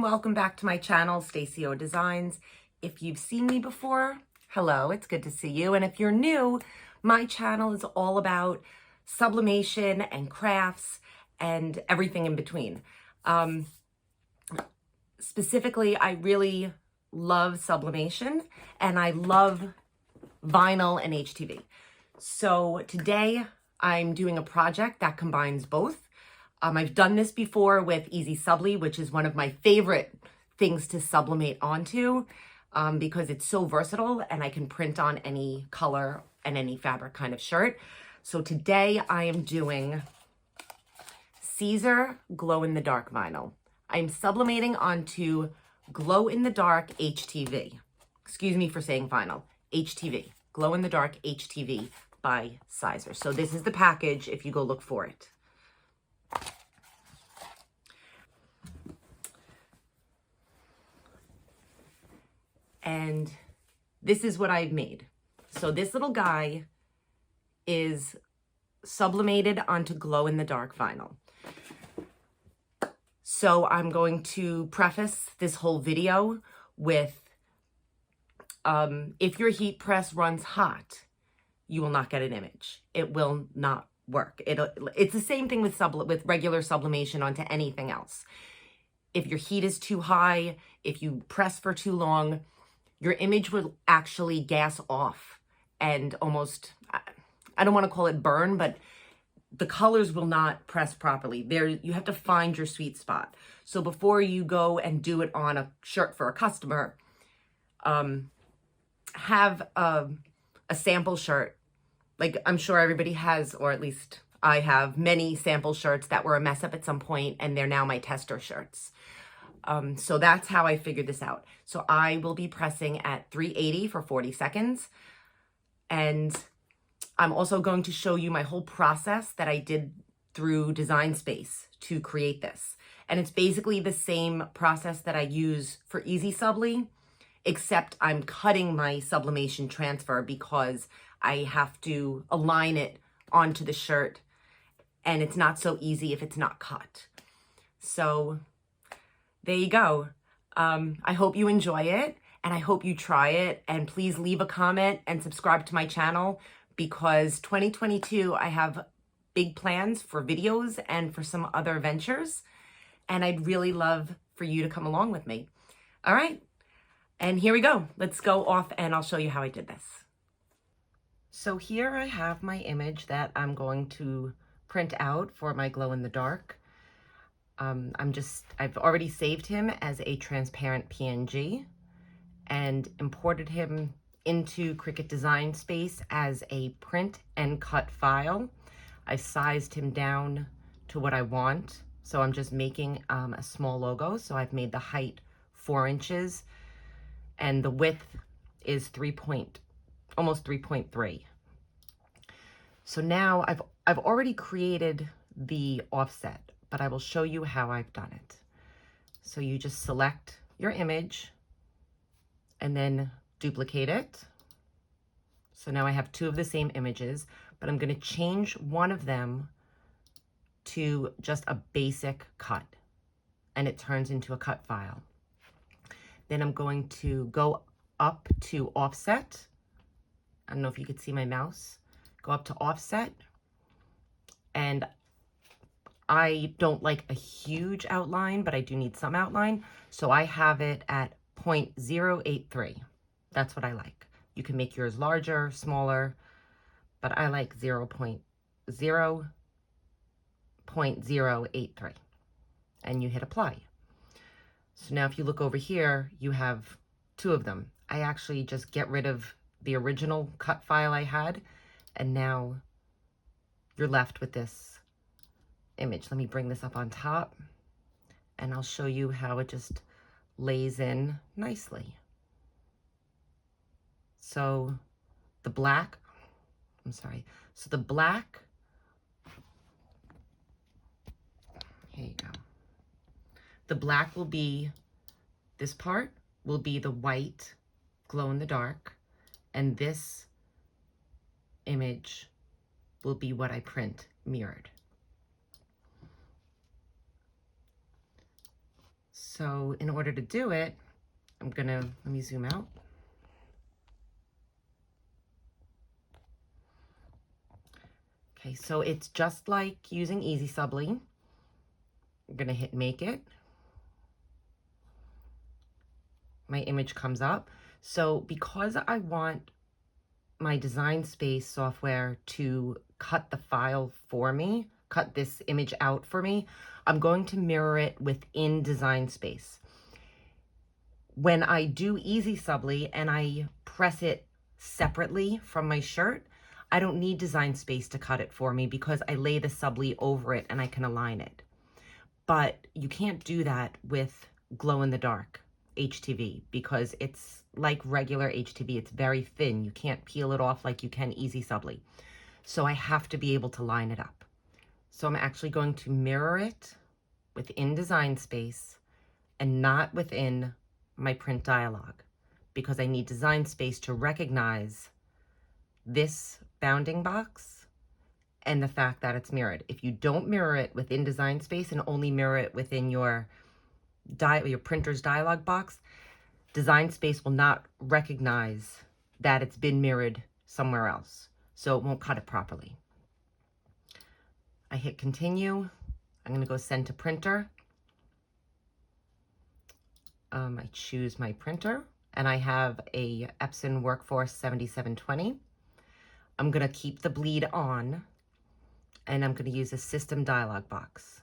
welcome back to my channel, Stacy O Designs. If you've seen me before, hello, it's good to see you. And if you're new, my channel is all about sublimation and crafts and everything in between. Specifically, I really love sublimation and I love vinyl and HTV. So today I'm doing a project that combines both. I've done this before with Easyweed, which is one of my favorite things to sublimate onto because it's so versatile and I can print on any color and any fabric kind of shirt. So today I am doing Siser glow-in-the-dark vinyl. I'm sublimating onto glow-in-the-dark HTV. Excuse me for saying vinyl. HTV. Glow-in-the-dark HTV by Siser. So this is the package if you go look for it. And this is what I've made. So this little guy is sublimated onto glow-in-the-dark vinyl. So I'm going to preface this whole video with, if your heat press runs hot, you will not get an image. It will not work. It's the same thing with regular sublimation onto anything else. If your heat is too high, if you press for too long, your image will actually gas off and almost, I don't want to call it burn, but the colors will not press properly. You have to find your sweet spot. So before you go and do it on a shirt for a customer, have a sample shirt. Like I'm sure everybody has, or at least I have many sample shirts that were a mess up at some point and they're now my tester shirts. So that's how I figured this out. So I will be pressing at 380 for 40 seconds. And I'm also going to show you my whole process that I did through Design Space to create this. And it's basically the same process that I use for Easyweed, except I'm cutting my sublimation transfer because I have to align it onto the shirt. And it's not so easy if it's not cut. So there you go. I hope you enjoy it and I hope you try it, and please leave a comment and subscribe to my channel because 2022 I have big plans for videos and for some other ventures, and I'd really love for you to come along with me. All right, and here we go. Let's go off and I'll show you how I did this. So here I have my image that I'm going to print out for my glow in the dark. I've already saved him as a transparent PNG and imported him into Cricut Design Space as a print and cut file. I've sized him down to what I want. So I'm just making a small logo. So I've made the height 4 inches and the width is almost 3.3. So now I've already created the offset, but I will show you how I've done it. So you just select your image and then duplicate it. So now I have 2 of the same images, but I'm going to change one of them to just a basic cut, and it turns into a cut file. Then I'm going to go up to offset. I don't know if you could see my mouse. Go up to offset, and I don't like a huge outline, but I do need some outline. So I have it at 0.083. That's what I like. You can make yours larger, smaller, but I like 0.083. And you hit apply. So now if you look over here, you have 2 of them. I actually just get rid of the original cut file I had, and now you're left with this image. Let me bring this up on top and I'll show you how it just lays in nicely. So the black, so the black, here you go. The black will be, this part will be the white glow in the dark, and this image will be what I print mirrored. So in order to do it, let me zoom out. Okay, so it's just like using Easy Subli. I'm gonna hit make it. My image comes up. So because I want my Design Space software to cut the file for me, cut this image out for me, I'm going to mirror it within Design Space. When I do Easy Subli and I press it separately from my shirt, I don't need Design Space to cut it for me because I lay the Subli over it and I can align it. But you can't do that with glow in the dark HTV because it's like regular HTV. It's very thin. You can't peel it off like you can Easy Subli. So I have to be able to line it up. So I'm actually going to mirror it within Design Space and not within my print dialog because I need Design Space to recognize this bounding box and the fact that it's mirrored. If you don't mirror it within Design Space and only mirror it within your printer's dialog box, Design Space will not recognize that it's been mirrored somewhere else. So it won't cut it properly. I hit continue. I'm gonna go send to printer. I choose my printer and I have a Epson Workforce 7720. I'm gonna keep the bleed on and I'm gonna use a system dialog box.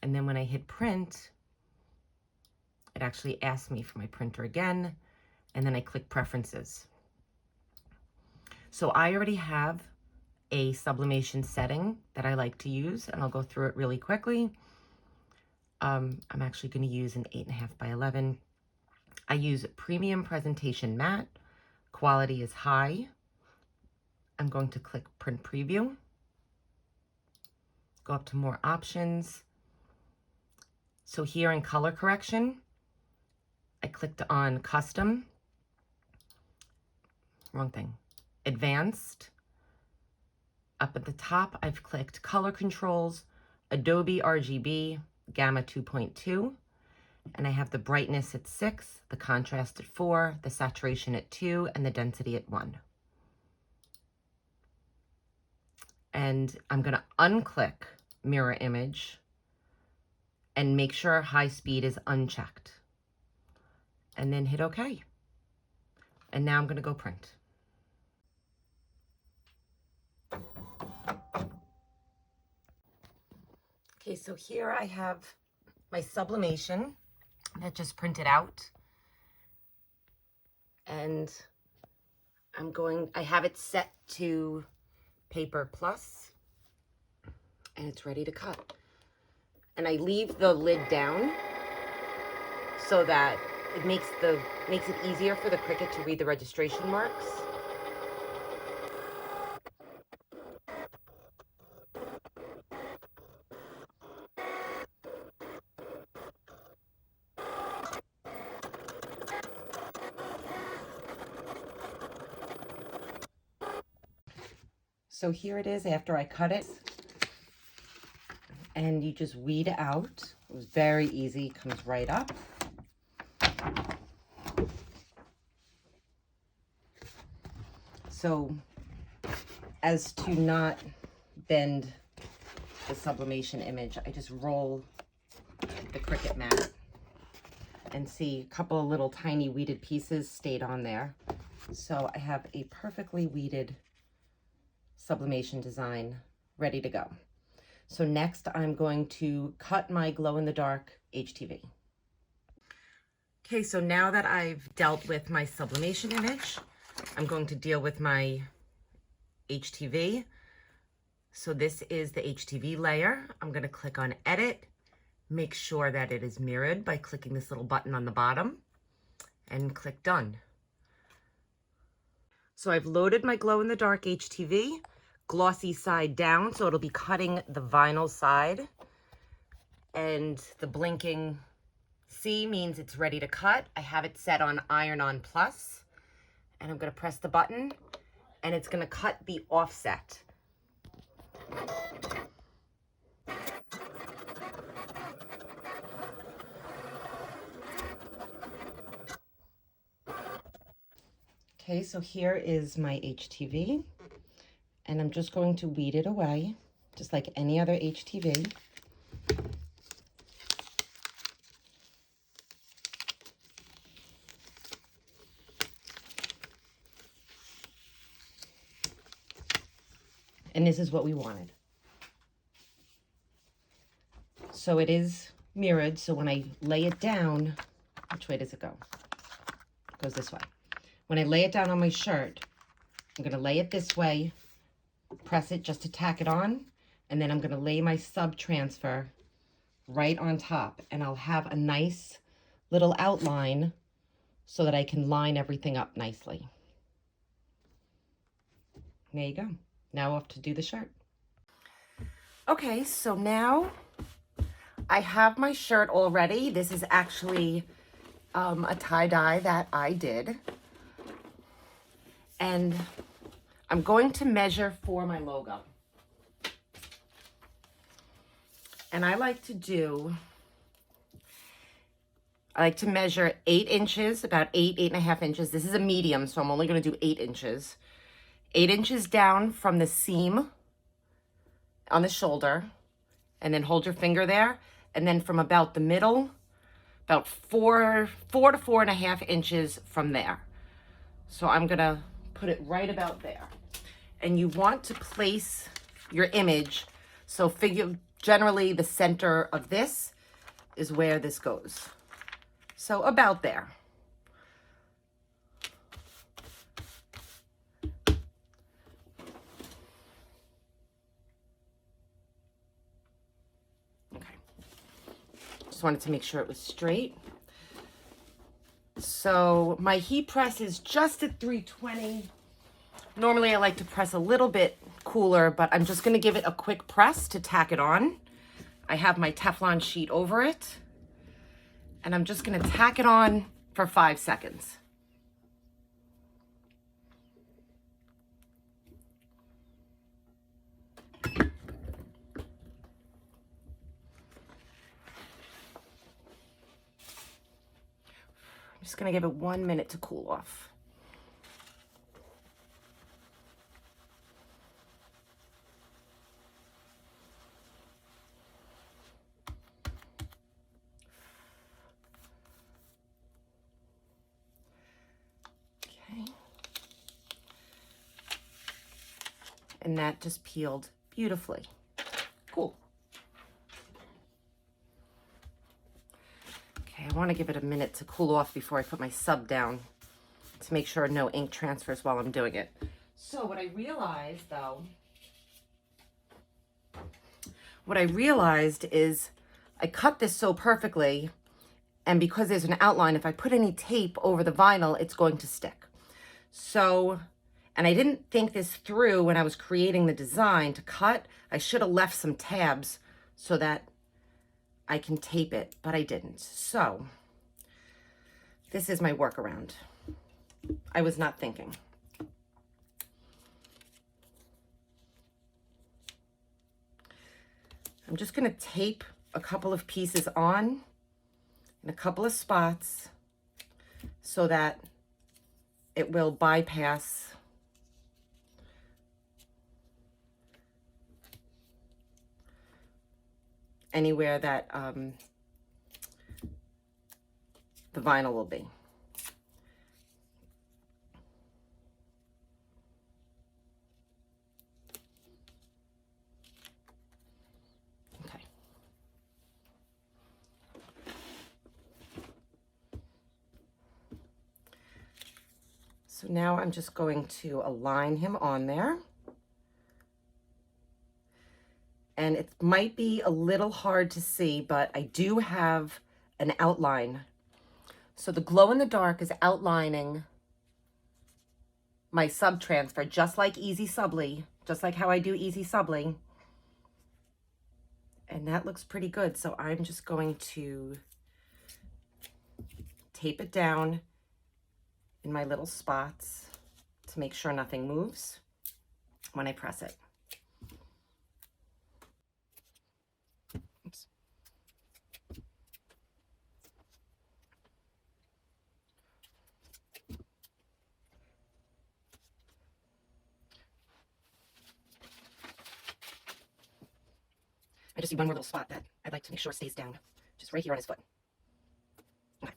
And then when I hit print, it actually asks me for my printer again, and then I click preferences. So I already have a sublimation setting that I like to use, and I'll go through it really quickly. I'm actually going to use an 8.5 by 11. I use Premium Presentation Matte. Quality is high. I'm going to click Print Preview. Go up to More Options. So here in color correction, I clicked on Custom. Wrong thing. Advanced. Up at the top, I've clicked Color Controls, Adobe RGB, Gamma 2.2, and I have the brightness at 6, the contrast at 4, the saturation at 2, and the density at 1. And I'm going to unclick Mirror Image and make sure high speed is unchecked. And then hit OK. And now I'm going to go print. Okay, so here I have my sublimation that just printed out. And I have it set to Paper Plus, and it's ready to cut. And I leave the lid down so that it makes it easier for the Cricut to read the registration marks. So here it is after I cut it. And you just weed out. It was very easy, comes right up. So as to not bend the sublimation image, I just roll the Cricut mat and see a couple of little tiny weeded pieces stayed on there. So I have a perfectly weeded sublimation design ready to go. So next I'm going to cut my glow-in-the-dark HTV. Okay, so now that I've dealt with my sublimation image, I'm going to deal with my HTV. So this is the HTV layer. I'm going to click on Edit, make sure that it is mirrored by clicking this little button on the bottom, and click Done. So I've loaded my glow-in-the-dark HTV. Glossy side down, so it'll be cutting the vinyl side, and the blinking C means it's ready to cut. I have it set on Iron On Plus, and I'm going to press the button and it's going to cut the offset. Okay, so here is my HTV, and I'm just going to weed it away, just like any other HTV. And this is what we wanted. So it is mirrored, so when I lay it down, which way does it go? It goes this way. When I lay it down on my shirt, I'm going to lay it this way, press it just to tack it on, and then I'm going to lay my sub transfer right on top, and I'll have a nice little outline so that I can line everything up nicely. There you go. Now off to do the shirt. Okay, so now I have my shirt all ready. This is actually a tie-dye that I did. And I'm going to measure for my logo. And I like to measure 8 inches, about 8.5 inches. This is a medium, so I'm only going to do 8 inches. 8 inches down from the seam on the shoulder, and then hold your finger there. And then from about the middle, about 4 to 4.5 inches from there. So I'm going to put it right about there. And you want to place your image, so figure generally the center of this is where this goes. So about there. Okay. Just wanted to make sure it was straight. So my heat press is just at 320. Normally I like to press a little bit cooler, but I'm just going to give it a quick press to tack it on. I have my Teflon sheet over it, and I'm just going to tack it on for 5 seconds. I'm just going to give it 1 minute to cool off. And that just peeled beautifully. Cool. Okay, I want to give it a minute to cool off before I put my sub down to make sure no ink transfers while I'm doing it. So what I realized is I cut this so perfectly, and because there's an outline, if I put any tape over the vinyl, it's going to stick. So, and I didn't think this through when I was creating the design to cut. I should have left some tabs so that I can tape it, but I didn't. So this is my workaround. I was not thinking. I'm just going to tape a couple of pieces on in a couple of spots so that it will bypass anywhere that the vinyl will be. Okay. So now I'm just going to align him on there. And it might be a little hard to see, but I do have an outline. So the glow in the dark is outlining my sub transfer, just like Easy Subly, just like how I do Easy Subly. And that looks pretty good. So I'm just going to tape it down in my little spots to make sure nothing moves when I press it. Oops. just see one more little spot that I'd like to make sure stays down. Just right here on his foot. Okay.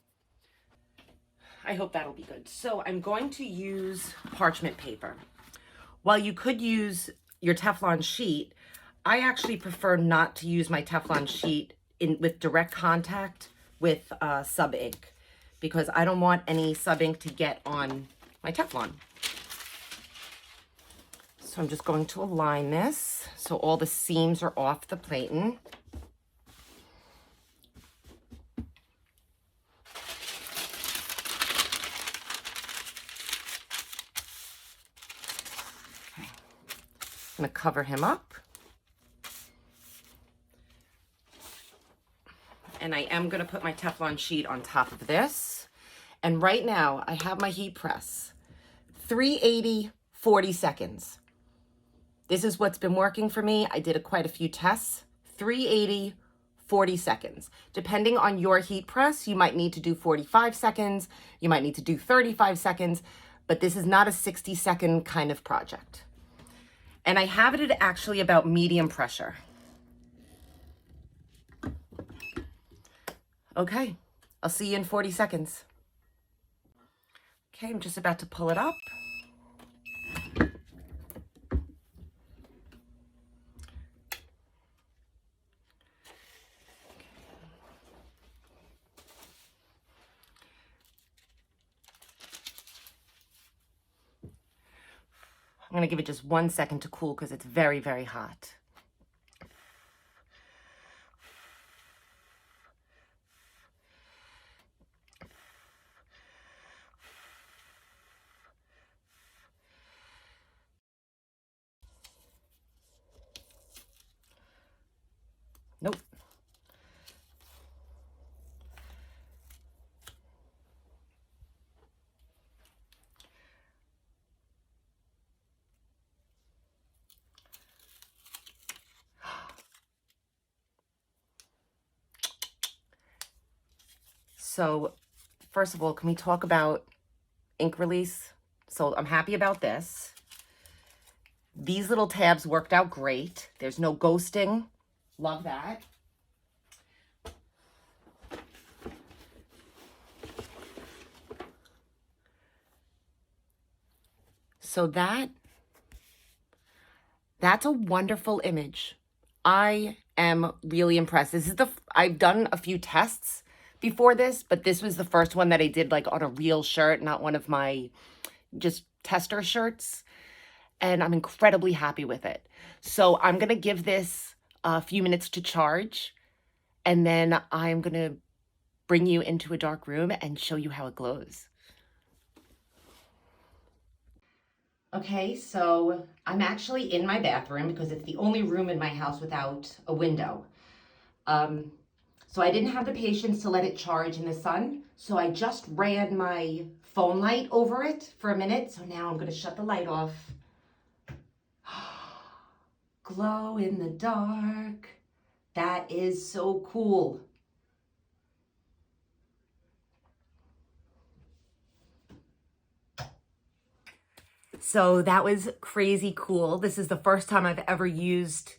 I hope that'll be good. So I'm going to use parchment paper. While you could use your Teflon sheet, I actually prefer not to use my Teflon sheet with direct contact with sub ink, because I don't want any sub ink to get on my Teflon. So I'm just going to align this so all the seams are off the platen. Okay. I'm going to cover him up. And I am going to put my Teflon sheet on top of this. And right now I have my heat press, 380, 40 seconds. This is what's been working for me. I did quite a few tests, 380, 40 seconds. Depending on your heat press, you might need to do 45 seconds. You might need to do 35 seconds, but this is not a 60-second kind of project. And I have it at actually about medium pressure. Okay, I'll see you in 40 seconds. Okay, I'm just about to pull it up. I'm gonna give it just 1 second to cool because it's very, very hot. Nope. So first of all, can we talk about ink release? So I'm happy about this. These little tabs worked out great. There's no ghosting. Love that. So that's a wonderful image. I am really impressed. This is I've done a few tests before this, but this was the first one that I did like on a real shirt, not one of my just tester shirts. And I'm incredibly happy with it. So I'm going to give this a few minutes to charge, and then I'm going to bring you into a dark room and show you how it glows. Okay, so I'm actually in my bathroom because it's the only room in my house without a window. So I didn't have the patience to let it charge in the sun, so I just ran my phone light over it for a minute. So now I'm going to shut the light off. Glow in the dark. That is so cool. So that was crazy cool. This is the first time I've ever used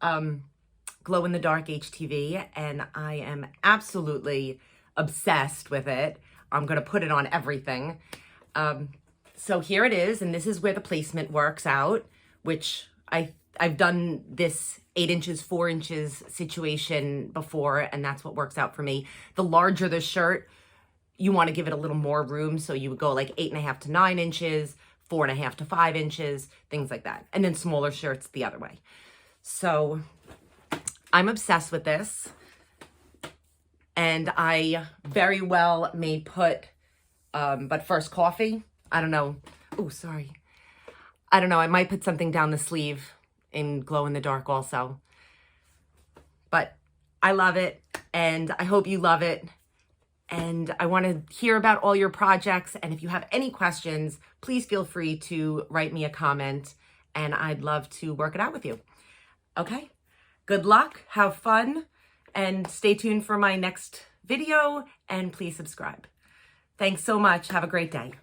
glow in the dark HTV, and I am absolutely obsessed with it. I'm going to put it on everything. So here it is, and this is where the placement works out, which I've done this 8 inches, 4 inches situation before, and that's what works out for me. The larger the shirt, you want to give it a little more room, so you would go like 8.5 to 9 inches, 4.5 to 5 inches, things like that. And then smaller shirts the other way. So I'm obsessed with this. And I very well may put, but first coffee. I don't know. Oh, sorry. I don't know. I might put something down the sleeve in glow in the dark also. But I love it, and I hope you love it. And I want to hear about all your projects. And if you have any questions, please feel free to write me a comment, and I'd love to work it out with you. Okay? Good luck, have fun, and stay tuned for my next video, and please subscribe. Thanks so much. Have a great day.